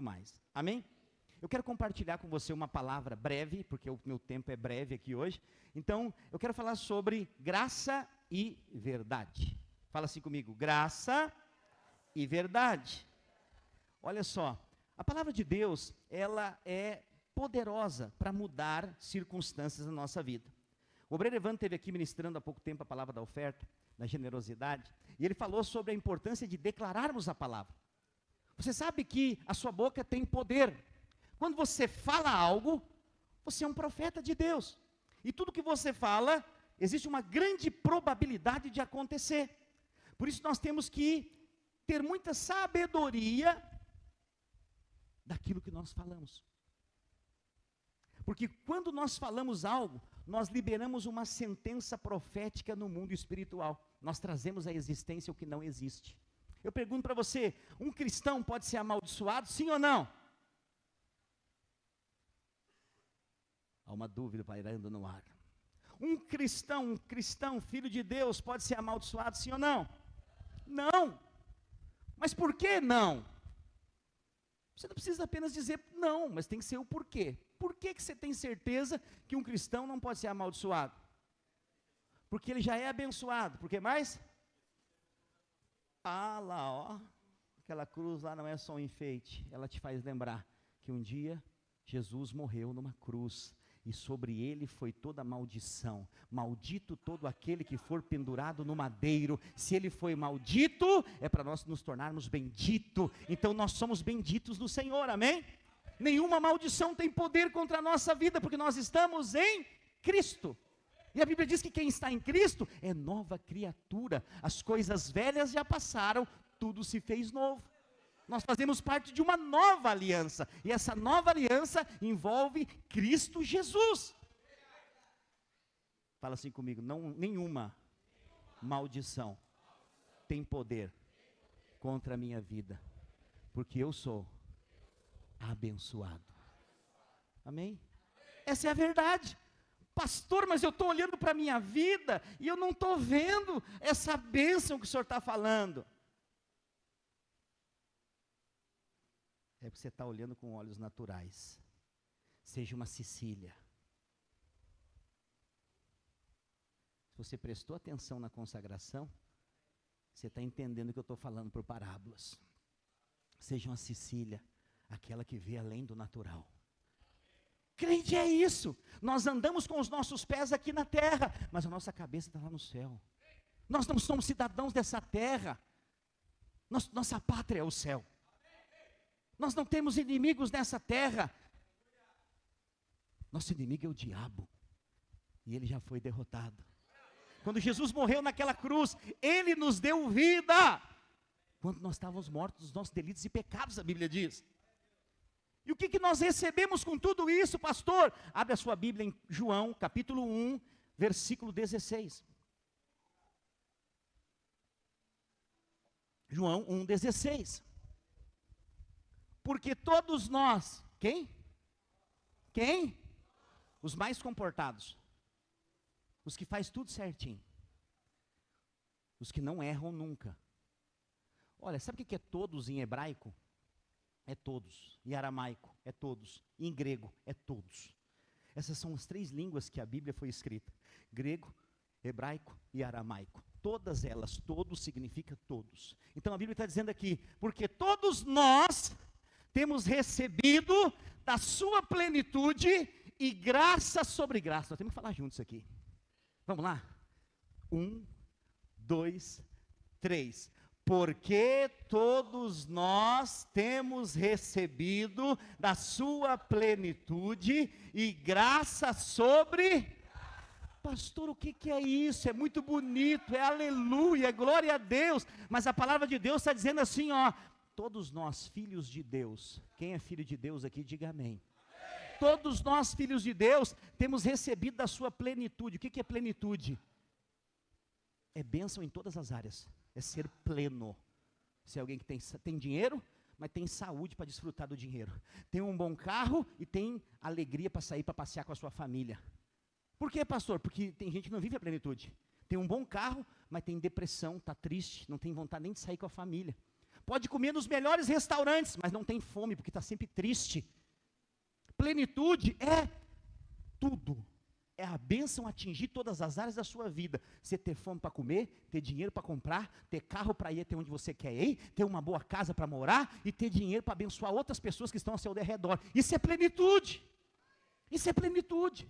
mais. Amém? Eu quero compartilhar com você uma palavra breve, porque o meu tempo é breve aqui hoje. Então, eu quero falar sobre graça e verdade. Fala assim comigo, graça e verdade. Olha só, a palavra de Deus, ela é poderosa para mudar circunstâncias na nossa vida. O obreiro Evandro esteve aqui ministrando há pouco tempo a palavra da oferta, da generosidade, e ele falou sobre a importância de declararmos a palavra. Você sabe que a sua boca tem poder. Quando você fala algo, você é um profeta de Deus. E tudo que você fala, existe uma grande probabilidade de acontecer. Por isso nós temos que ter muita sabedoria daquilo que nós falamos. Porque quando nós falamos algo, nós liberamos uma sentença profética no mundo espiritual. Nós trazemos à existência o que não existe. Eu pergunto para você, um cristão pode ser amaldiçoado, sim ou não? Há uma dúvida pairando no ar. Um cristão, filho de Deus, pode ser amaldiçoado, sim ou não? Não. Mas por que não? Você não precisa apenas dizer não, mas tem que ser o porquê. Por que você tem certeza que um cristão não pode ser amaldiçoado? Porque ele já é abençoado. Por que mais? Ah, lá, ó. Aquela cruz lá não é só um enfeite. Ela te faz lembrar que um dia Jesus morreu numa cruz. E sobre ele foi toda maldição. Maldito todo aquele que for pendurado no madeiro. Se ele foi maldito, é para nós nos tornarmos benditos. Então nós somos benditos do Senhor, amém? Nenhuma maldição tem poder contra a nossa vida, porque nós estamos em Cristo. E a Bíblia diz que quem está em Cristo é nova criatura. As coisas velhas já passaram, tudo se fez novo. Nós fazemos parte de uma nova aliança, e essa nova aliança envolve Cristo Jesus. Fala assim comigo, nenhuma maldição tem poder contra a minha vida, porque eu sou abençoado. Amém? Essa é a verdade. Pastor, mas eu estou olhando para a minha vida, e eu não estou vendo essa bênção que o Senhor está falando. É porque você está olhando com olhos naturais. Seja uma Cecília. Se você prestou atenção na consagração, você está entendendo que eu estou falando por parábolas. Seja uma Cecília, aquela que vê além do natural. Crente é isso. Nós andamos com os nossos pés aqui na terra, mas a nossa cabeça está lá no céu. Nós não somos cidadãos dessa terra. Nossa pátria é o céu. Nós não temos inimigos nessa terra. Nosso inimigo é o diabo. E ele já foi derrotado. Quando Jesus morreu naquela cruz, ele nos deu vida. Quando nós estávamos mortos dos nossos delitos e pecados, a Bíblia diz. E o que nós recebemos com tudo isso, pastor? Abre a sua Bíblia em João, capítulo 1, versículo 16. João 1, 16. Porque todos nós, quem? Quem? Os mais comportados. Os que faz tudo certinho. Os que não erram nunca. Olha, sabe o que é todos em hebraico? É todos. Em aramaico, é todos. Em grego, é todos. Essas são as 3 línguas que a Bíblia foi escrita. Grego, hebraico e aramaico. Todas elas, todos significa todos. Então a Bíblia está dizendo aqui, porque todos nós temos recebido da sua plenitude e graça sobre graça. Nós temos que falar juntos aqui. Vamos lá? 1, 2, 3. Porque todos nós temos recebido da sua plenitude e graça sobre... Pastor, o que é isso? É muito bonito, é aleluia, é glória a Deus. Mas a palavra de Deus está dizendo assim, ó... Todos nós, filhos de Deus, quem é filho de Deus aqui, diga amém. Todos nós, filhos de Deus, temos recebido da sua plenitude. O que é plenitude? É bênção em todas as áreas, é ser pleno. Se é alguém que tem dinheiro, mas tem saúde para desfrutar do dinheiro. Tem um bom carro e tem alegria para sair para passear com a sua família. Por quê, pastor? Porque tem gente que não vive a plenitude. Tem um bom carro, mas tem depressão, está triste, não tem vontade nem de sair com a família. pode comer nos melhores restaurantes, mas não tem fome, porque está sempre triste. Plenitude é tudo. É a bênção atingir todas as áreas da sua vida. Você ter fome para comer, ter dinheiro para comprar, ter carro para ir até onde você quer ir, ter uma boa casa para morar e ter dinheiro para abençoar outras pessoas que estão ao seu redor. Isso é plenitude. Isso é plenitude.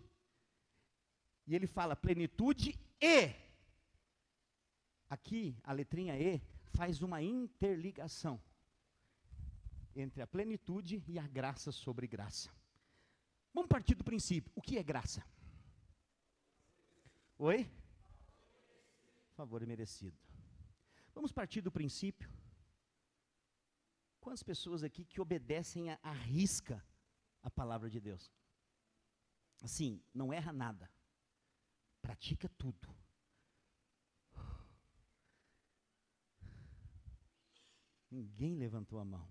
E ele fala plenitude e. Aqui, a letrinha E faz uma interligação entre a plenitude e a graça sobre graça. Vamos partir do princípio. O que é graça? Oi? Favor imerecido. Vamos partir do princípio. Quantas pessoas aqui que obedecem à risca a palavra de Deus? Assim, não erra nada. Pratica tudo. Ninguém levantou a mão.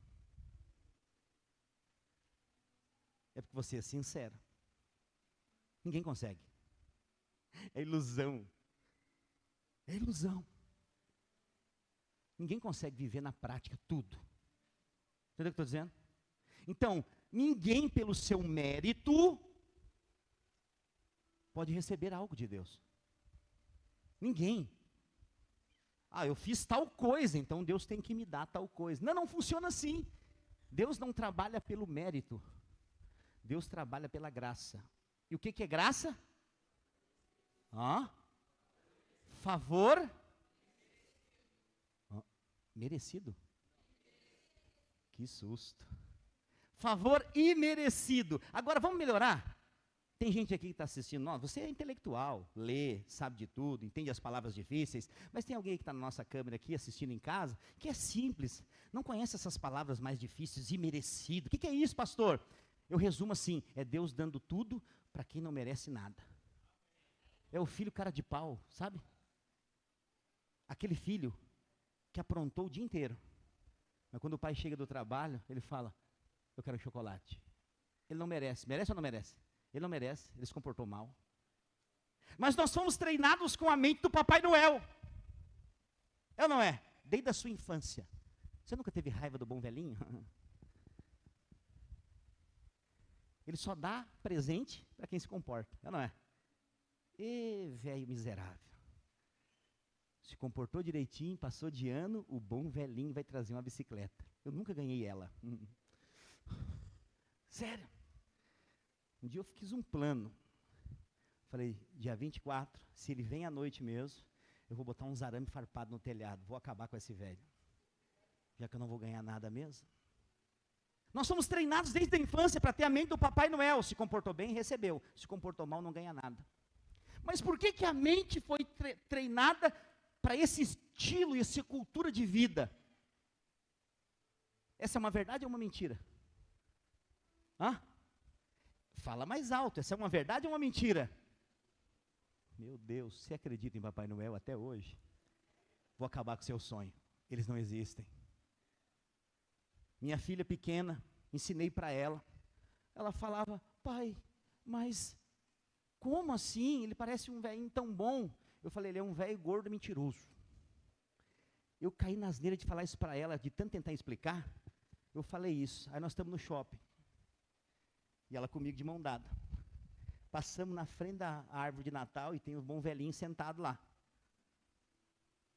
É porque você é sincero. Ninguém consegue. É ilusão. É ilusão. Ninguém consegue viver na prática tudo. Entendeu o que eu estou dizendo? Então, ninguém pelo seu mérito pode receber algo de Deus. Ninguém. Ah, eu fiz tal coisa, então Deus tem que me dar tal coisa. Não, não funciona assim. Deus não trabalha pelo mérito. Deus trabalha pela graça. E o que é graça? Favor merecido. Que susto. Favor imerecido. Agora vamos melhorar. Tem gente aqui que está assistindo, você é intelectual, lê, sabe de tudo, entende as palavras difíceis, mas tem alguém que está na nossa câmera aqui, assistindo em casa, que é simples, não conhece essas palavras mais difíceis, imerecido. O que é isso, pastor? Eu resumo assim, é Deus dando tudo para quem não merece nada. É o filho cara de pau, sabe? Aquele filho que aprontou o dia inteiro, mas quando o pai chega do trabalho, ele fala, eu quero chocolate. Ele não merece, merece ou não merece? Ele não merece, ele se comportou mal. Mas nós fomos treinados com a mente do Papai Noel. É ou não é? Desde a sua infância. Você nunca teve raiva do bom velhinho? Ele só dá presente para quem se comporta. É ou não é? Ê, velho miserável. Se comportou direitinho, passou de ano, o bom velhinho vai trazer uma bicicleta. Eu nunca ganhei ela. Sério. Um dia eu fiz um plano. Falei, dia 24, se ele vem à noite mesmo, eu vou botar uns arame farpado no telhado, vou acabar com esse velho. Já que eu não vou ganhar nada mesmo. Nós somos treinados desde a infância para ter a mente do Papai Noel. Se comportou bem, recebeu. Se comportou mal, não ganha nada. Mas por que a mente foi treinada para esse estilo e essa cultura de vida? Essa é uma verdade ou uma mentira? Fala mais alto, essa é uma verdade ou uma mentira? Meu Deus, você acredita em Papai Noel até hoje? Vou acabar com o seu sonho. Eles não existem. Minha filha pequena, ensinei para ela. Ela falava, pai, mas como assim? Ele parece um velhinho tão bom. Eu falei, ele é um velho gordo mentiroso. Eu caí na asneira de falar isso para ela, de tanto tentar explicar. Eu falei isso. Aí nós estamos no shopping. E ela comigo de mão dada. Passamos na frente da árvore de Natal e tem um bom velhinho sentado lá.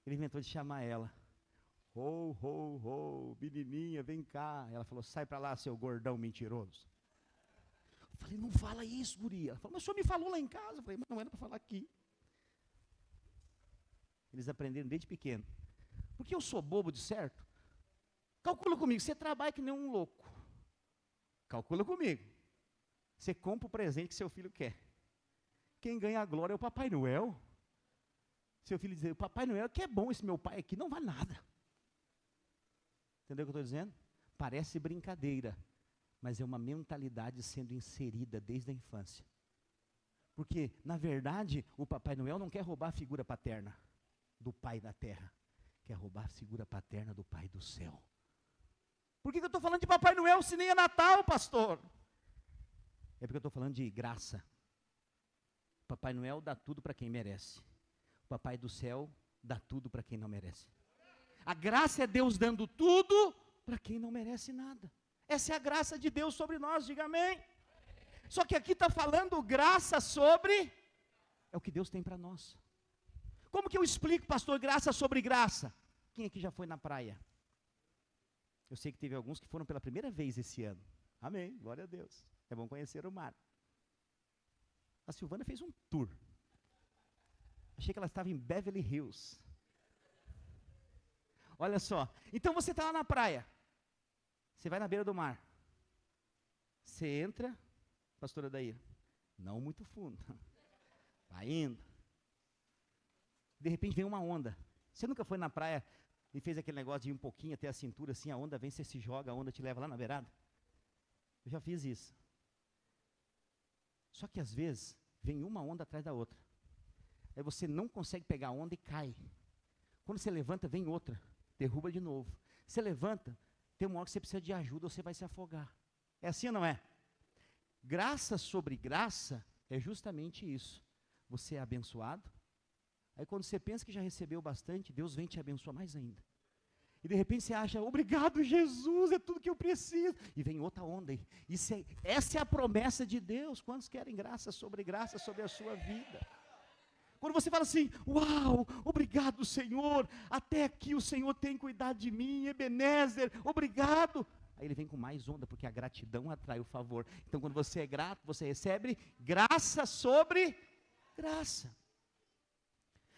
Ele inventou de chamar ela. Ho, ho, ho, menininha, vem cá. Ela falou, sai para lá, seu gordão mentiroso. Eu falei, não fala isso, guria. Ela falou, mas o senhor me falou lá em casa. Eu falei, mas não era para falar aqui. Eles aprenderam desde pequeno. Porque eu sou bobo de certo? Calcula comigo, você trabalha que nem um louco. Calcula comigo. Você compra o presente que seu filho quer. Quem ganha a glória é o Papai Noel. Seu filho diz, Papai Noel, que é bom esse meu pai aqui, não vale nada. Entendeu o que eu estou dizendo? Parece brincadeira, mas é uma mentalidade sendo inserida desde a infância. Porque, na verdade, o Papai Noel não quer roubar a figura paterna do Pai da Terra. Quer roubar a figura paterna do Pai do Céu. Por que eu estou falando de Papai Noel se nem é Natal, pastor? É porque eu estou falando de graça. Papai Noel dá tudo para quem merece. O Papai do Céu dá tudo para quem não merece. A graça é Deus dando tudo para quem não merece nada. Essa é a graça de Deus sobre nós, diga amém. Só que aqui está falando graça sobre, é o que Deus tem para nós. Como que eu explico, pastor, graça sobre graça? Quem aqui já foi na praia? Eu sei que teve alguns que foram pela primeira vez esse ano. Amém, glória a Deus. É bom conhecer o mar. A Silvana fez um tour. Achei que ela estava em Beverly Hills. Olha só, então você está lá na praia. Você vai na beira do mar. Você entra, pastora Daíra, não muito fundo. Vai indo. De repente vem uma onda. Você nunca foi na praia e fez aquele negócio de ir um pouquinho até a cintura, assim, a onda vem, você se joga, a onda te leva lá na beirada? Eu já fiz isso. Só que às vezes, vem uma onda atrás da outra. Aí você não consegue pegar a onda e cai. Quando você levanta, vem outra, derruba de novo. Você levanta, tem uma hora que você precisa de ajuda, ou você vai se afogar. É assim ou não é? Graça sobre graça é justamente isso. Você é abençoado, aí quando você pensa que já recebeu bastante, Deus vem te abençoar mais ainda. E de repente você acha, obrigado Jesus, é tudo que eu preciso. E vem outra onda aí. Essa é a promessa de Deus. Quantos querem graça sobre a sua vida? Quando você fala assim, uau, obrigado Senhor, até aqui o Senhor tem cuidado de mim, Ebenezer, obrigado. Aí ele vem com mais onda, porque a gratidão atrai o favor. Então quando você é grato, você recebe graça sobre graça.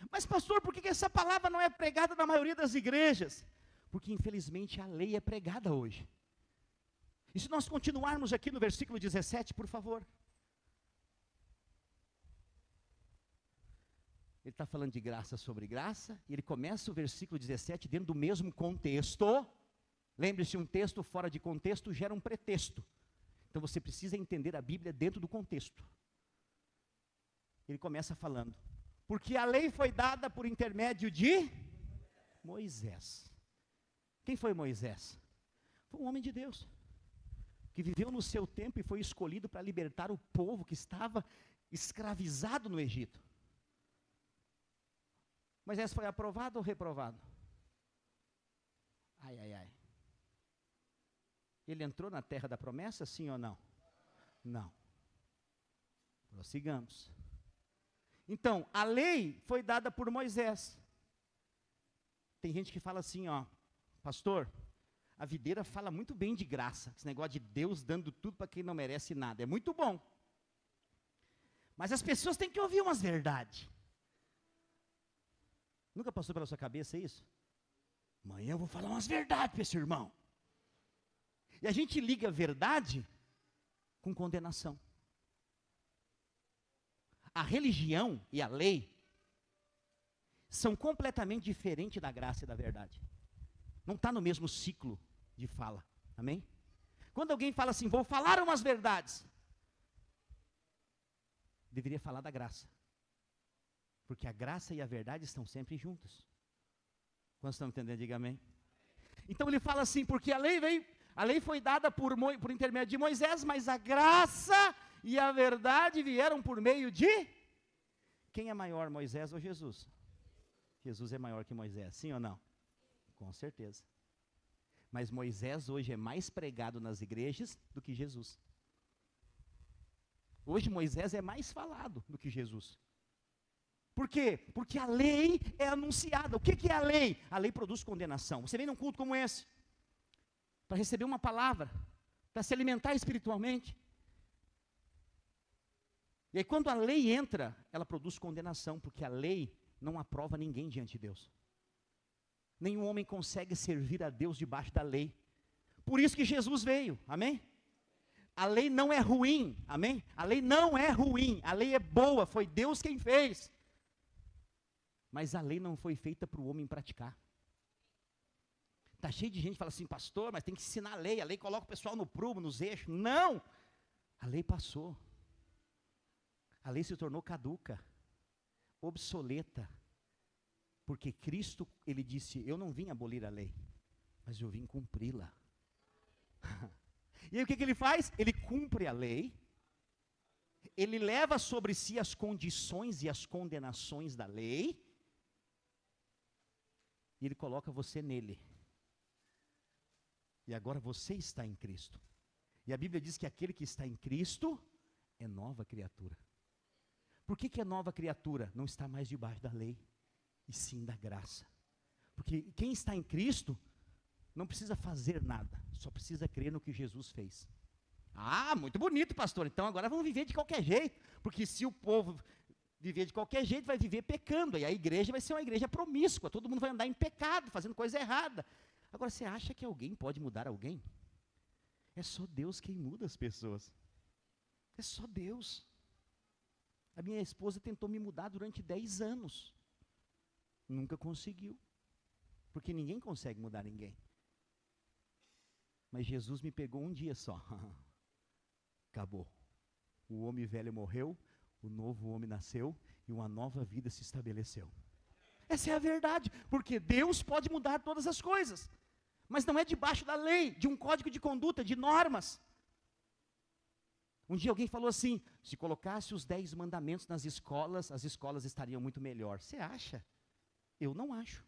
Mas pastor, por que essa palavra não é pregada na maioria das igrejas? Porque infelizmente a lei é pregada hoje. E se nós continuarmos aqui no versículo 17, por favor. Ele está falando de graça sobre graça, e ele começa o versículo 17 dentro do mesmo contexto. Lembre-se, um texto fora de contexto gera um pretexto. Então você precisa entender a Bíblia dentro do contexto. Ele começa falando, porque a lei foi dada por intermédio de Moisés. Quem foi Moisés? Foi um homem de Deus, que viveu no seu tempo e foi escolhido para libertar o povo que estava escravizado no Egito. Moisés foi aprovado ou reprovado? Ai, ai, ai. Ele entrou na terra da promessa, sim ou não? Não. Prossigamos. Então, a lei foi dada por Moisés. Tem gente que fala assim, ó, pastor, a videira fala muito bem de graça, esse negócio de Deus dando tudo para quem não merece nada, é muito bom. Mas as pessoas têm que ouvir umas verdades. Nunca passou pela sua cabeça isso? Amanhã eu vou falar umas verdades para esse irmão. E a gente liga a verdade com condenação. A religião e a lei são completamente diferentes da graça e da verdade. Não está no mesmo ciclo de fala, amém? Quando alguém fala assim, vou falar umas verdades, deveria falar da graça, porque a graça e a verdade estão sempre juntas. Quantos estão entendendo? Diga amém. Então ele fala assim, porque a lei foi dada por intermédio de Moisés, mas a graça e a verdade vieram por meio de, quem é maior, Moisés ou Jesus? Jesus é maior que Moisés, sim ou não? Com certeza. Mas Moisés hoje é mais pregado nas igrejas do que Jesus. Hoje Moisés é mais falado do que Jesus. Por quê? Porque a lei é anunciada. O que é a lei? A lei produz condenação. Você vem num culto como esse, para receber uma palavra, para se alimentar espiritualmente. E aí quando a lei entra, ela produz condenação, porque a lei não aprova ninguém diante de Deus. Nenhum homem consegue servir a Deus debaixo da lei. Por isso que Jesus veio, amém? A lei não é ruim, amém? A lei não é ruim, a lei é boa, foi Deus quem fez. Mas a lei não foi feita para o homem praticar. Está cheio de gente que fala assim, pastor, mas tem que ensinar a lei coloca o pessoal no prumo, nos eixos. Não! A lei passou. A lei se tornou caduca, obsoleta. Porque Cristo, ele disse, eu não vim abolir a lei, mas eu vim cumpri-la. E aí o que ele faz? Ele cumpre a lei, ele leva sobre si as condições e as condenações da lei, e Ele coloca você nele. E agora você está em Cristo. E a Bíblia diz que aquele que está em Cristo é nova criatura. Por que é nova criatura? Não está mais debaixo da lei, e sim da graça. Porque quem está em Cristo não precisa fazer nada, só precisa crer no que Jesus fez. Ah, muito bonito, pastor, então agora vamos viver de qualquer jeito, porque se o povo viver de qualquer jeito, vai viver pecando, e a igreja vai ser uma igreja promíscua, todo mundo vai andar em pecado, fazendo coisa errada. Agora, você acha que alguém pode mudar alguém? É só Deus quem muda as pessoas. É só Deus. A minha esposa tentou me mudar durante 10 anos. Nunca conseguiu. Porque ninguém consegue mudar ninguém. Mas Jesus me pegou um dia só. Acabou. O homem velho morreu, o novo homem nasceu e uma nova vida se estabeleceu. Essa é a verdade, porque Deus pode mudar todas as coisas. Mas não é debaixo da lei, de um código de conduta, de normas. Um dia alguém falou assim, se colocasse os 10 mandamentos nas escolas, as escolas estariam muito melhor. Você acha? Eu não acho.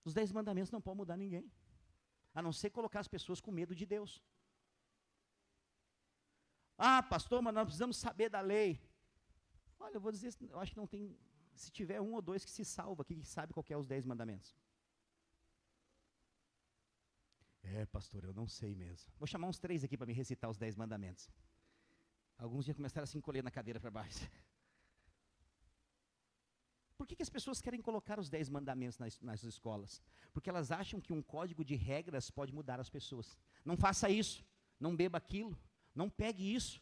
Os 10 mandamentos não podem mudar ninguém. A não ser colocar as pessoas com medo de Deus. Ah, pastor, mas nós precisamos saber da lei. Olha, eu vou dizer, eu acho que não tem, se tiver um ou dois que se salva aqui, que sabe qual que é os 10 mandamentos. É, pastor, eu não sei mesmo. Vou chamar uns 3 aqui para me recitar os 10 mandamentos. Alguns já começaram a se encolher na cadeira para baixo. Por que as pessoas querem colocar os 10 mandamentos nas escolas? Porque elas acham que um código de regras pode mudar as pessoas. Não faça isso, não beba aquilo, não pegue isso.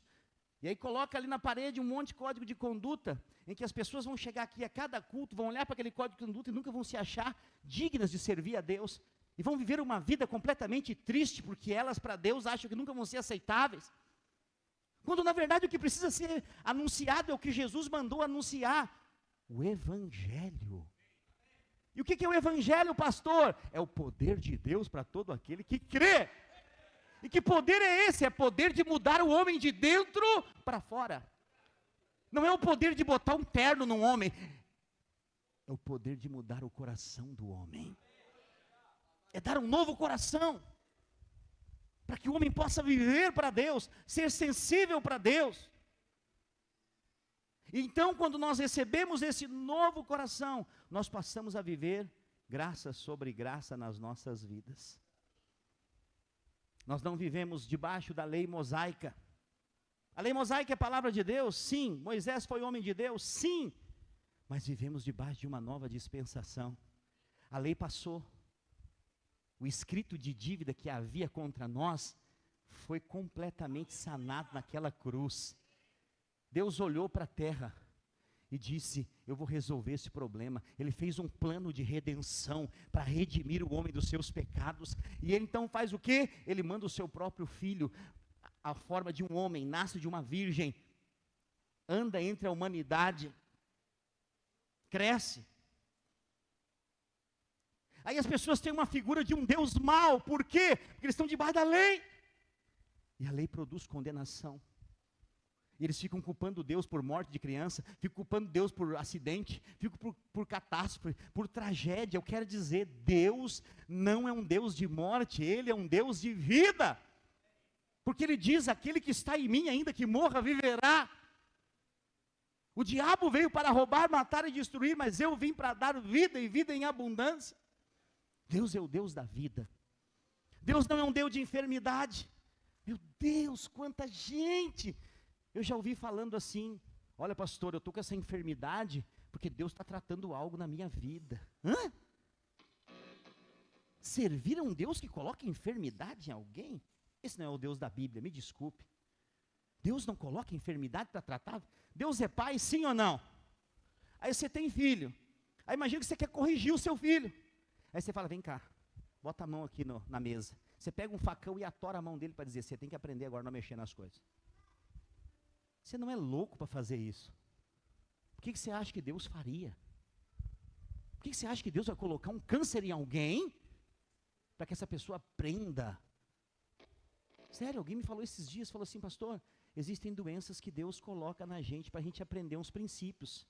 E aí coloca ali na parede um monte de código de conduta, em que as pessoas vão chegar aqui a cada culto, vão olhar para aquele código de conduta e nunca vão se achar dignas de servir a Deus. E vão viver uma vida completamente triste, porque elas para Deus acham que nunca vão ser aceitáveis. Quando na verdade o que precisa ser anunciado é o que Jesus mandou anunciar. O Evangelho. E o que é o Evangelho, pastor? É o poder de Deus para todo aquele que crê. E que poder é esse? É poder de mudar o homem de dentro para fora. Não é o poder de botar um terno num homem. É o poder de mudar o coração do homem. É dar um novo coração. Para que o homem possa viver para Deus, ser sensível para Deus. Então, quando nós recebemos esse novo coração, nós passamos a viver graça sobre graça nas nossas vidas. Nós não vivemos debaixo da lei mosaica. A lei mosaica é a palavra de Deus? Sim. Moisés foi homem de Deus? Sim. Mas vivemos debaixo de uma nova dispensação. A lei passou. O escrito de dívida que havia contra nós foi completamente sanado naquela cruz. Deus olhou para a terra e disse, eu vou resolver esse problema. Ele fez um plano de redenção para redimir o homem dos seus pecados. E ele então faz o quê? Ele manda o seu próprio filho, a forma de um homem, nasce de uma virgem, anda entre a humanidade, cresce. Aí as pessoas têm uma figura de um Deus mau, por quê? Porque eles estão debaixo da lei. E a lei produz condenação. E eles ficam culpando Deus por morte de criança, ficam culpando Deus por acidente, ficam por catástrofe, por tragédia. Eu quero dizer, Deus não é um Deus de morte, Ele é um Deus de vida. Porque Ele diz, aquele que está em mim, ainda que morra, viverá. O diabo veio para roubar, matar e destruir, mas eu vim para dar vida e vida em abundância. Deus é o Deus da vida. Deus não é um Deus de enfermidade. Meu Deus, quanta gente! Eu já ouvi falando assim, olha pastor, eu estou com essa enfermidade, porque Deus está tratando algo na minha vida. Hã? Servir a um Deus que coloca enfermidade em alguém? Esse não é o Deus da Bíblia, me desculpe. Deus não coloca enfermidade para tratar? Deus é pai, sim ou não? Aí você tem filho, aí imagina que você quer corrigir o seu filho. Aí você fala, vem cá, bota a mão aqui na mesa. Você pega um facão e atora a mão dele para dizer, você tem que aprender agora a não mexer nas coisas. Você não é louco para fazer isso. O que você acha que Deus faria? Por que você acha que Deus vai colocar um câncer em alguém para que essa pessoa aprenda? Sério, alguém me falou esses dias, falou assim, pastor, existem doenças que Deus coloca na gente para a gente aprender uns princípios.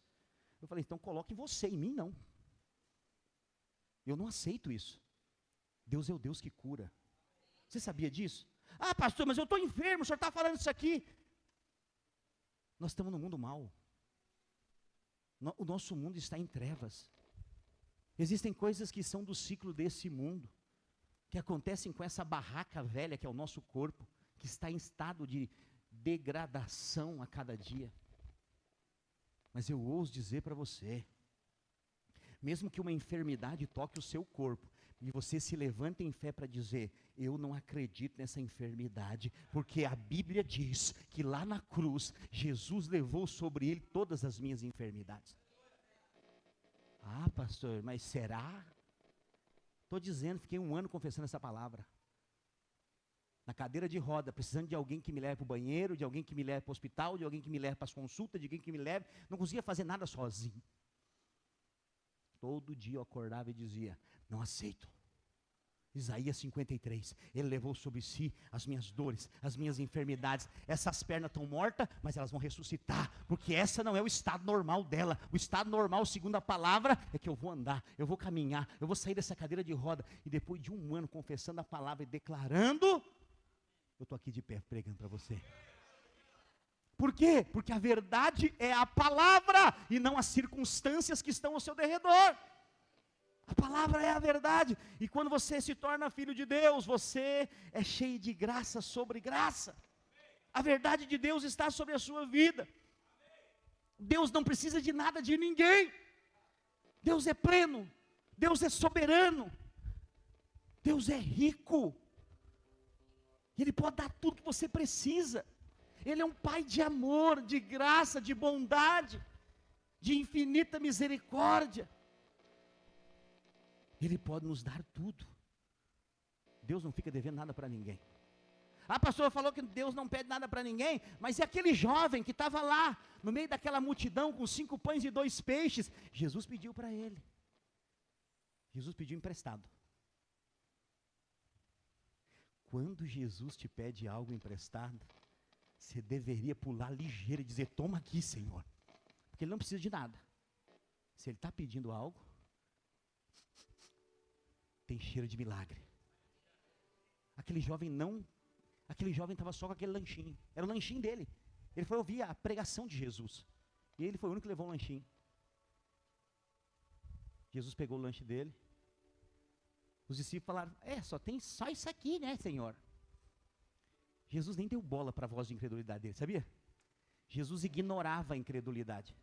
Eu falei, então coloque em você, em mim não. Eu não aceito isso. Deus é o Deus que cura. Você sabia disso? Ah, pastor, mas eu estou enfermo, o senhor está falando isso aqui. Nós estamos no mundo mau. O nosso mundo está em trevas. Existem coisas que são do ciclo desse mundo, que acontecem com essa barraca velha que é o nosso corpo, que está em estado de degradação a cada dia. Mas eu ouso dizer para você, mesmo que uma enfermidade toque o seu corpo, e você se levanta em fé para dizer, eu não acredito nessa enfermidade, porque a Bíblia diz que lá na cruz, Jesus levou sobre ele todas as minhas enfermidades. Ah, pastor, mas será? Estou dizendo, fiquei 1 ano confessando essa palavra. Na cadeira de roda, precisando de alguém que me leve para o banheiro, de alguém que me leve para o hospital, de alguém que me leve para as consultas, de alguém que me leve, não conseguia fazer nada sozinho. Todo dia eu acordava e dizia, não aceito. Isaías 53, ele levou sobre si as minhas dores, as minhas enfermidades. Essas pernas estão mortas, mas elas vão ressuscitar, porque essa não é o estado normal dela. O estado normal, segundo a palavra, é que eu vou andar, eu vou caminhar, eu vou sair dessa cadeira de roda. E depois de 1 ano confessando a palavra e declarando, eu estou aqui de pé pregando para você. Por quê? Porque a verdade é a palavra e não as circunstâncias que estão ao seu derredor. A palavra é a verdade. E quando você se torna filho de Deus, você é cheio de graça sobre graça. A verdade de Deus está sobre a sua vida. Deus não precisa de nada de ninguém. Deus é pleno. Deus é soberano. Deus é rico. Ele pode dar tudo que você precisa. Ele é um Pai de amor, de graça, de bondade, de infinita misericórdia. Ele pode nos dar tudo. Deus não fica devendo nada para ninguém. A pastora falou que Deus não pede nada para ninguém, mas é aquele jovem que estava lá, no meio daquela multidão, com 5 pães e 2 peixes, Jesus pediu para ele. Jesus pediu emprestado. Quando Jesus te pede algo emprestado, você deveria pular ligeiro e dizer, toma aqui, Senhor. Porque Ele não precisa de nada. Se Ele está pedindo algo, tem cheiro de milagre. Aquele jovem estava só com aquele lanchinho. Era o lanchinho dele. Ele foi ouvir a pregação de Jesus. E ele foi o único que levou um lanchinho. Jesus pegou o lanche dele. Os discípulos falaram, só tem só isso aqui, né, Senhor? Jesus nem deu bola para a voz de incredulidade dele, sabia? Jesus ignorava a incredulidade.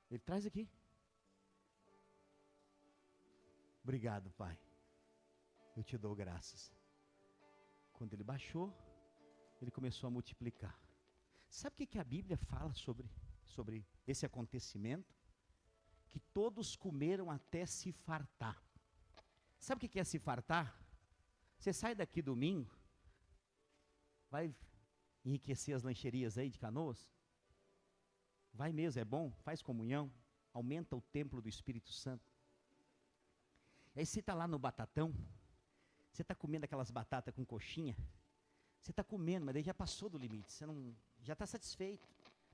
Ele traz aqui. Obrigado, Pai. Eu te dou graças. Quando ele baixou, ele começou a multiplicar. Sabe o que a Bíblia fala sobre esse acontecimento? Que todos comeram até se fartar. Sabe o que é se fartar? Você sai daqui domingo, vai enriquecer as lancherias aí de Canoas? Vai mesmo, é bom, faz comunhão, aumenta o templo do Espírito Santo. Aí você está lá no batatão, você está comendo aquelas batatas com coxinha, você está comendo, mas daí já passou do limite, você não, já está satisfeito.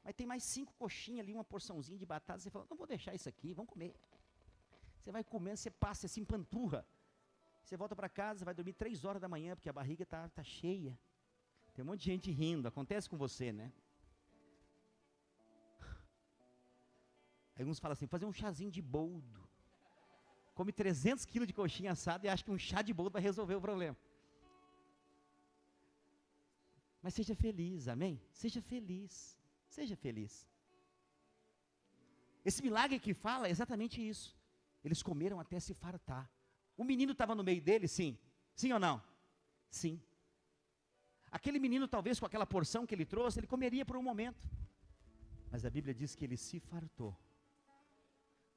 Mas tem mais 5 coxinhas ali, uma porçãozinha de batata, você fala, não vou deixar isso aqui, vamos comer. Você vai comendo, você passa, você se empanturra. Você volta para casa, vai dormir 3 horas da manhã, porque a barriga está cheia. Tem um monte de gente rindo, acontece com você, né? Aí uns falam assim, fazer um chazinho de boldo. Come 300 quilos de coxinha assada e acha que um chá de boldo vai resolver o problema. Mas seja feliz, amém? Seja feliz, seja feliz. Esse milagre que fala é exatamente isso. Eles comeram até se fartar. O menino estava no meio deles, sim? Sim ou não? Sim. Aquele menino, talvez com aquela porção que ele trouxe, ele comeria por um momento. Mas a Bíblia diz que ele se fartou.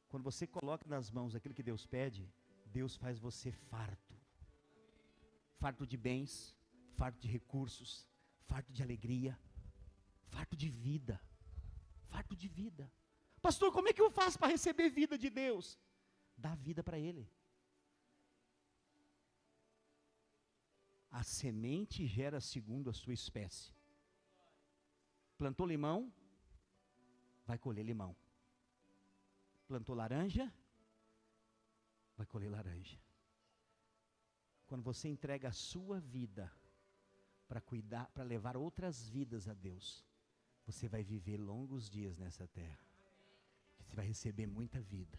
Quando você coloca nas mãos aquilo que Deus pede, Deus faz você farto. Farto de bens, farto de recursos, farto de alegria, farto de vida. Farto de vida. Pastor, como é que eu faço para receber vida de Deus? Dá vida para Ele. A semente gera segundo a sua espécie. Plantou limão, vai colher limão. Plantou laranja, vai colher laranja. Quando você entrega a sua vida para cuidar, para levar outras vidas a Deus, você vai viver longos dias nessa terra. Você vai receber muita vida.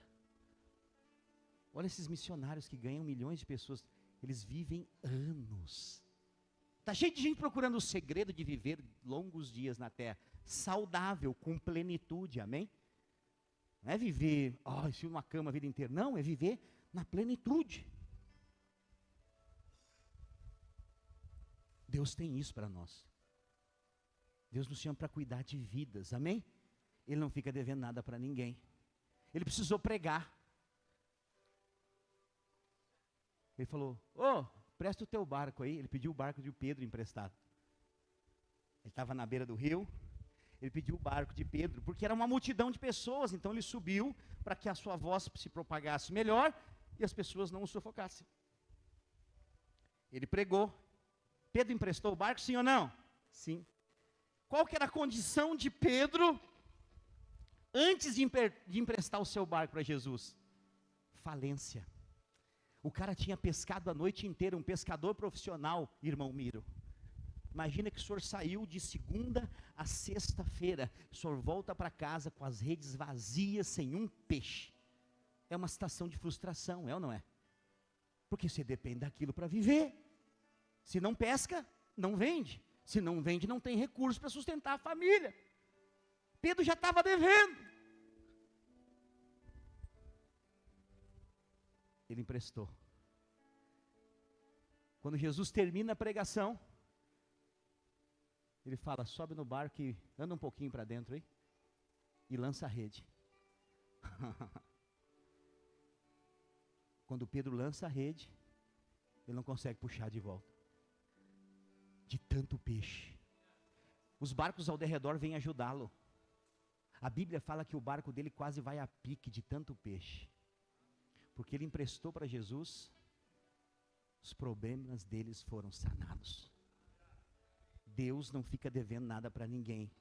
Olha esses missionários que ganham milhões de pessoas, eles vivem anos. Está cheio de gente procurando o segredo de viver longos dias na terra, saudável, com plenitude, amém? Não é viver, numa cama a vida inteira, não, é viver na plenitude. Deus tem isso para nós. Deus nos chama para cuidar de vidas, amém? Ele não fica devendo nada para ninguém. Ele precisou pregar. Ele falou, presta o teu barco aí. Ele pediu o barco de Pedro emprestado. Ele estava na beira do rio, ele pediu o barco de Pedro, porque era uma multidão de pessoas, então ele subiu para que a sua voz se propagasse melhor e as pessoas não o sufocassem. Ele pregou. Pedro emprestou o barco, sim ou não? Sim. Qual que era a condição de Pedro antes de emprestar o seu barco para Jesus? Falência. O cara tinha pescado a noite inteira, um pescador profissional, irmão Miro. Imagina que o senhor saiu de segunda a sexta-feira, o senhor volta para casa com as redes vazias, sem um peixe. É uma situação de frustração, é ou não é? Porque você depende daquilo para viver. Se não pesca, não vende. Se não vende, não tem recurso para sustentar a família. Pedro já estava devendo. Ele emprestou. Quando Jesus termina a pregação, ele fala, sobe no barco e anda um pouquinho para dentro aí, e lança a rede. Quando Pedro lança a rede, ele não consegue puxar de volta. De tanto peixe. Os barcos ao redor vêm ajudá-lo. A Bíblia fala que o barco dele quase vai a pique de tanto peixe. Porque ele emprestou para Jesus, os problemas deles foram sanados. Deus não fica devendo nada para ninguém.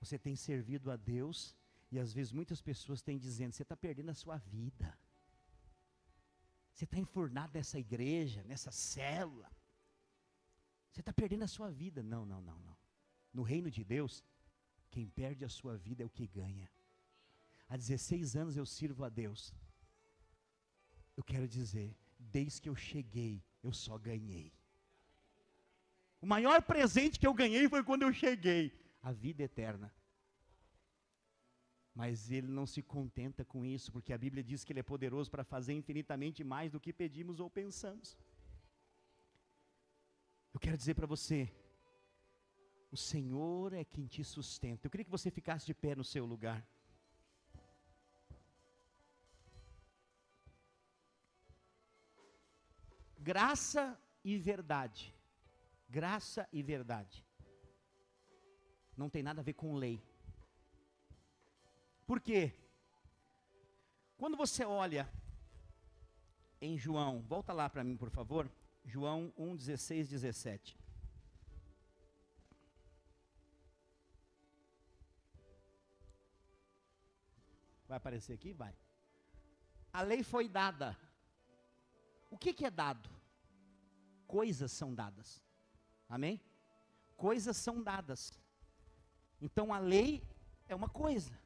Você tem servido a Deus, e às vezes muitas pessoas têm dizendo, você está perdendo a sua vida. Você está enfurnado nessa igreja, nessa célula. Você está perdendo a sua vida. Não. No reino de Deus, quem perde a sua vida é o que ganha. Há 16 anos eu sirvo a Deus. Eu quero dizer, desde que eu cheguei, eu só ganhei. O maior presente que eu ganhei foi quando eu cheguei, a vida eterna. Mas Ele não se contenta com isso, porque a Bíblia diz que Ele é poderoso para fazer infinitamente mais do que pedimos ou pensamos. Eu quero dizer para você, o Senhor é quem te sustenta. Eu queria que você ficasse de pé no seu lugar. Graça e verdade. Graça e verdade. Não tem nada a ver com lei. Por quê? Quando você olha em João, volta lá para mim, por favor. João 1, 16, 17. Vai aparecer aqui? Vai. A lei foi dada. O que é dado? Coisas são dadas. Amém? Coisas são dadas. Então a lei é uma coisa.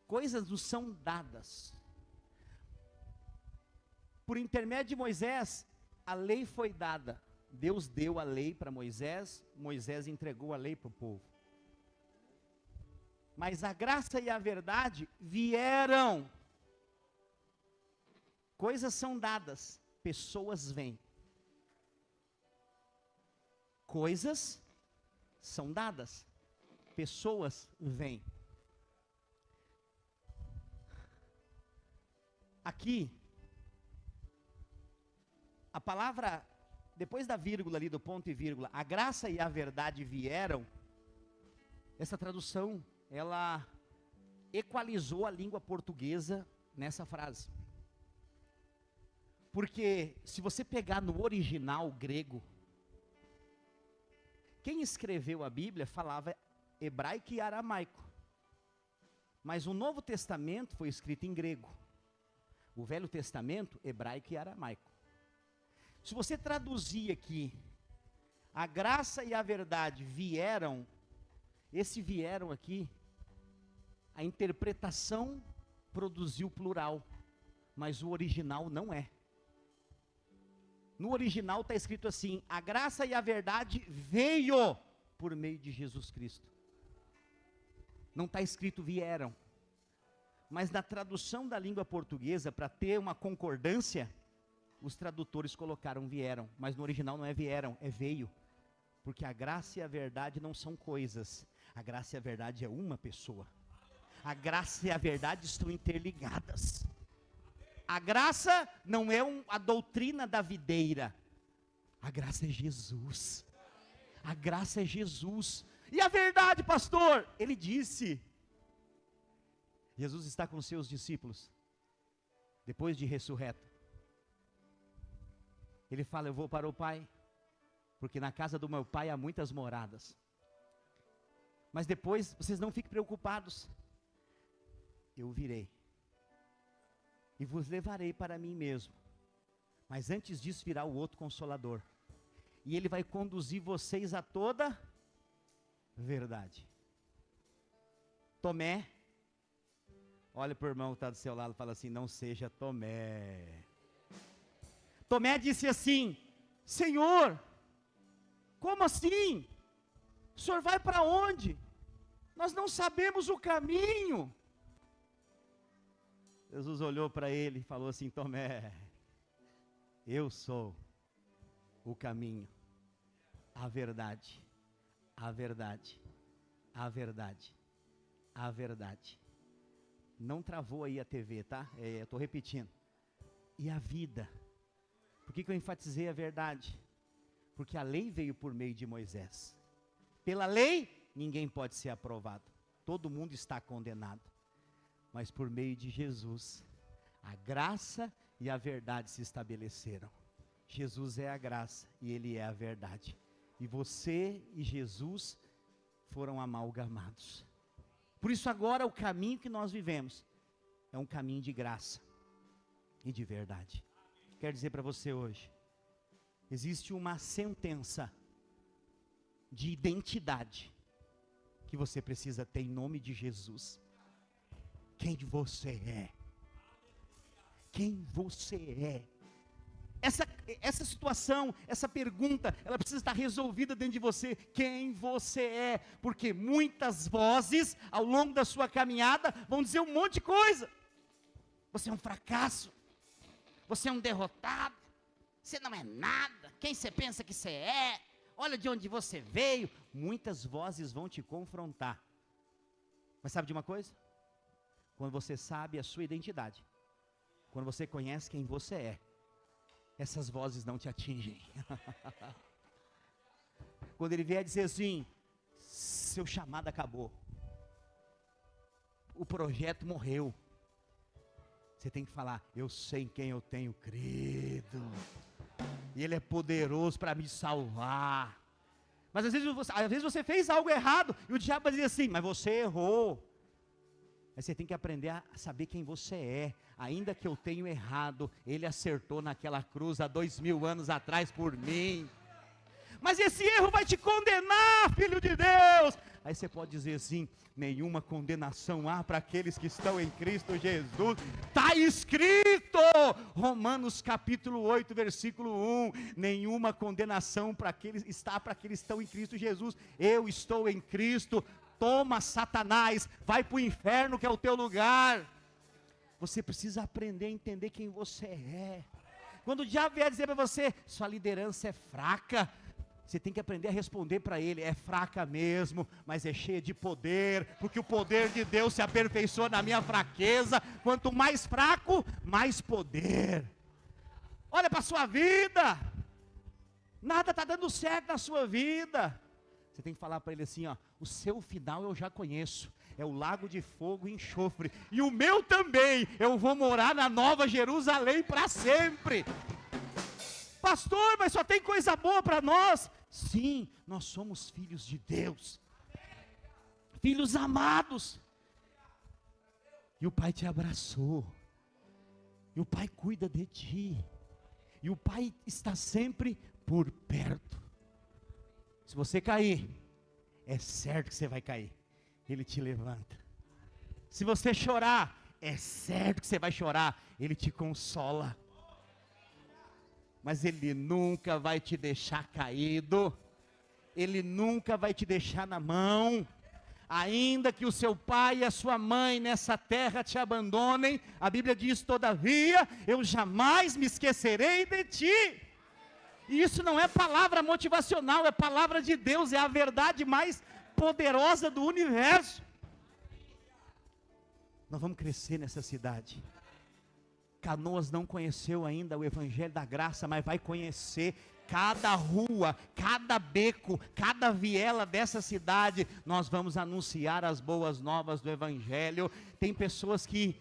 Coisas nos são dadas. Por intermédio de Moisés, a lei foi dada. Deus deu a lei para Moisés, Moisés entregou a lei para o povo. Mas a graça e a verdade vieram. Coisas são dadas, pessoas vêm. Coisas são dadas, pessoas vêm. Aqui, a palavra, depois da vírgula ali, do ponto e vírgula, a graça e a verdade vieram, essa tradução, ela equalizou a língua portuguesa nessa frase. Porque, se você pegar no original grego, quem escreveu a Bíblia falava hebraico e aramaico. Mas o Novo Testamento foi escrito em grego. O Velho Testamento, hebraico e aramaico. Se você traduzir aqui, a graça e a verdade vieram, esse vieram aqui, a interpretação produziu plural, mas o original não é. No original está escrito assim: a graça e a verdade veio por meio de Jesus Cristo. Não está escrito vieram. Mas na tradução da língua portuguesa, para ter uma concordância, os tradutores colocaram vieram. Mas no original não é vieram, é veio. Porque a graça e a verdade não são coisas. A graça e a verdade é uma pessoa. A graça e a verdade estão interligadas. A graça não é a doutrina da videira. A graça é Jesus. A graça é Jesus. E a verdade, pastor? Ele disse. Jesus está com seus discípulos. Depois de ressurreto. Ele fala: eu vou para o Pai. Porque na casa do meu Pai há muitas moradas. Mas depois, vocês não fiquem preocupados. Eu virei. E vos levarei para mim mesmo. Mas antes disso virá o outro Consolador. E ele vai conduzir vocês a toda verdade. Tomé, olha para o irmão que está do seu lado e fala assim: não seja Tomé. Tomé disse assim: Senhor, como assim? O senhor vai para onde? Nós não sabemos o caminho. Jesus olhou para ele e falou assim: Tomé, eu sou o caminho, a verdade, a verdade, a verdade, a verdade. Não travou aí a TV, tá? Eu estou repetindo. E a vida. Por que eu enfatizei a verdade? Porque a lei veio por meio de Moisés. Pela lei, ninguém pode ser aprovado. Todo mundo está condenado. Mas por meio de Jesus, a graça e a verdade se estabeleceram. Jesus é a graça e Ele é a verdade. E você e Jesus foram amalgamados. Por isso agora o caminho que nós vivemos é um caminho de graça e de verdade. Quero dizer para você hoje, existe uma sentença de identidade que você precisa ter em nome de Jesus. Quem você é? Quem você é? Essa situação, essa pergunta, ela precisa estar resolvida dentro de você. Quem você é? Porque muitas vozes, ao longo da sua caminhada, vão dizer um monte de coisa. Você é um fracasso. Você é um derrotado. Você não é nada. Quem você pensa que você é? Olha de onde você veio. Muitas vozes vão te confrontar. Mas sabe de uma coisa? Quando você sabe a sua identidade, quando você conhece quem você é, essas vozes não te atingem. Quando ele vier dizer assim: seu chamado acabou, o projeto morreu, você tem que falar: eu sei em quem eu tenho crido, e Ele é poderoso para me salvar. Mas às vezes você fez algo errado, e o diabo vai dizer assim: mas você errou. Mas você tem que aprender a saber quem você é. Ainda que eu tenha errado, Ele acertou naquela cruz há 2000 anos atrás por mim. Mas esse erro vai te condenar, filho de Deus. Aí você pode dizer assim: nenhuma condenação há para aqueles que estão em Cristo Jesus. Está escrito, Romanos capítulo 8, versículo 1. Nenhuma condenação para aqueles que estão em Cristo Jesus. Eu estou em Cristo. Toma, Satanás, vai para o inferno que é o teu lugar. Você precisa aprender a entender quem você é. Quando o diabo vier dizer para você: sua liderança é fraca, você tem que aprender a responder para ele: é fraca mesmo, mas é cheia de poder, porque o poder de Deus se aperfeiçoa na minha fraqueza. Quanto mais fraco, mais poder. Olha para a sua vida, nada está dando certo na sua vida. Você tem que falar para ele assim: ó, o seu final eu já conheço, é o lago de fogo e enxofre, e o meu também, eu vou morar na Nova Jerusalém para sempre. Pastor, mas só tem coisa boa para nós. Sim, nós somos filhos de Deus, filhos amados, e o Pai te abraçou, E o Pai cuida de ti. E o Pai está sempre por perto. Se você cair, é certo que você vai cair. Ele te levanta. Se você chorar, é certo que você vai chorar. Ele te consola. Mas Ele nunca vai te deixar caído. Ele nunca vai te deixar na mão. Ainda que o seu pai e a sua mãe nessa terra te abandonem, a Bíblia diz: todavia, eu jamais me esquecerei de ti. E isso não é palavra motivacional, é palavra de Deus, é a verdade mais poderosa do universo. Nós vamos crescer nessa cidade. Canoas não conheceu ainda o Evangelho da Graça, mas vai conhecer. Cada rua, cada beco, cada viela dessa cidade, nós vamos anunciar as boas novas do Evangelho. Tem pessoas que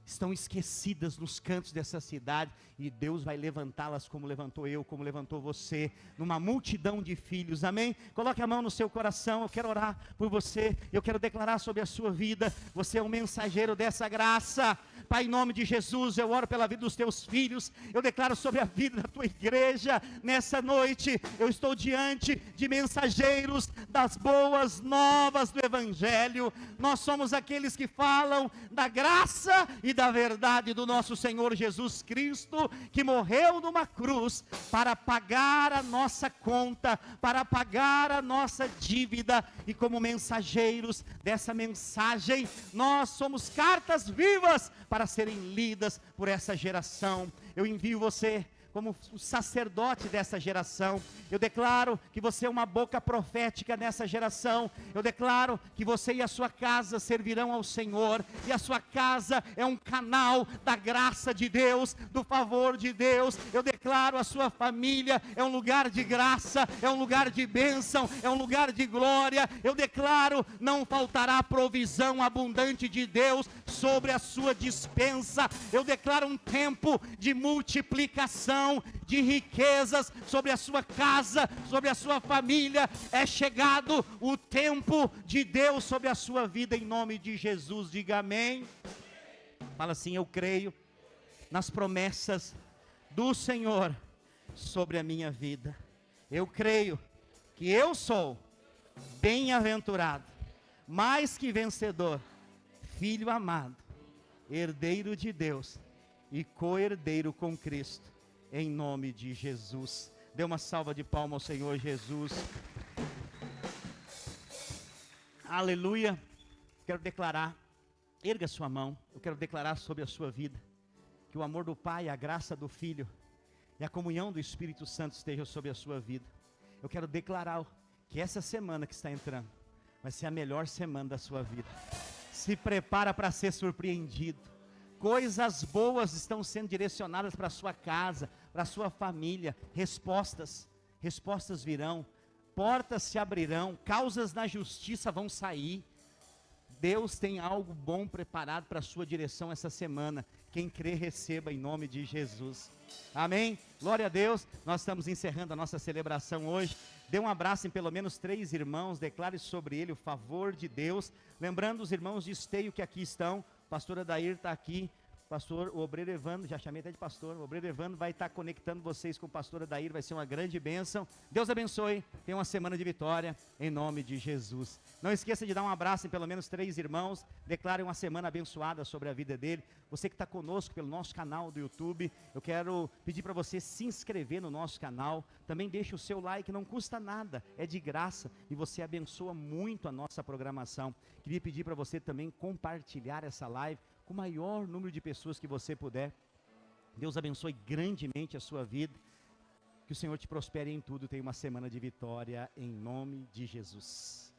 estão esquecidas nos cantos dessa cidade, e Deus vai levantá-las como levantou eu, como levantou você, numa multidão de filhos, amém? Coloque a mão no seu coração, eu quero orar por você, eu quero declarar sobre a sua vida, você é um mensageiro dessa graça. Pai, em nome de Jesus, eu oro pela vida dos teus filhos, eu declaro sobre a vida da tua igreja, nessa noite, eu estou diante de mensageiros das boas novas do Evangelho. Nós somos aqueles que falam da graça e da verdade do nosso Senhor Jesus Cristo, que morreu numa cruz para pagar a nossa conta, para pagar a nossa dívida, e como mensageiros dessa mensagem, nós somos cartas vivas para serem lidas por essa geração. Eu envio você como o sacerdote dessa geração. Eu declaro que você é uma boca profética nessa geração. Eu declaro que você e a sua casa servirão ao Senhor, e a sua casa é um canal da graça de Deus, do favor de Deus. Eu declaro a sua família é um lugar de graça, é um lugar de bênção, é um lugar de glória. Eu declaro, não faltará provisão abundante de Deus sobre a sua despensa. Eu declaro um tempo de multiplicação, de riquezas sobre a sua casa, sobre a sua família. É chegado o tempo de Deus sobre a sua vida, em nome de Jesus. Diga amém. Fala assim: eu creio nas promessas do Senhor sobre a minha vida. Eu creio que eu sou bem-aventurado, mais que vencedor, filho amado, herdeiro de Deus e co-herdeiro com Cristo, em nome de Jesus. Dê uma salva de palmas ao Senhor Jesus. Aleluia. Quero declarar, erga sua mão, eu quero declarar sobre a sua vida, que o amor do Pai, a graça do Filho e a comunhão do Espírito Santo esteja sobre a sua vida. Eu quero declarar que essa semana que está entrando vai ser a melhor semana da sua vida. Se prepara para ser surpreendido. Coisas boas estão sendo direcionadas para a sua casa, para a sua família. Respostas virão, portas se abrirão, causas na justiça vão sair. Deus tem algo bom preparado para a sua direção essa semana. Quem crê, receba em nome de Jesus. Amém? Glória a Deus. Nós estamos encerrando a nossa celebração hoje. Dê um abraço em pelo menos 3 irmãos, declare sobre ele o favor de Deus. Lembrando os irmãos de Esteio que aqui estão, o pastor Adair está aqui, o obreiro Evandro, já chamei até de pastor, o obreiro Evandro vai estar conectando vocês com o pastor Adair, vai ser uma grande bênção. Deus abençoe, tenha uma semana de vitória, em nome de Jesus. Não esqueça de dar um abraço em pelo menos 3 irmãos, declare uma semana abençoada sobre a vida dele. Você que está conosco pelo nosso canal do YouTube, eu quero pedir para você se inscrever no nosso canal, também deixe o seu like, não custa nada, é de graça, e você abençoa muito a nossa programação. Queria pedir para você também compartilhar essa live com o maior número de pessoas que você puder. Deus abençoe grandemente a sua vida, que o Senhor te prospere em tudo, tenha uma semana de vitória, em nome de Jesus.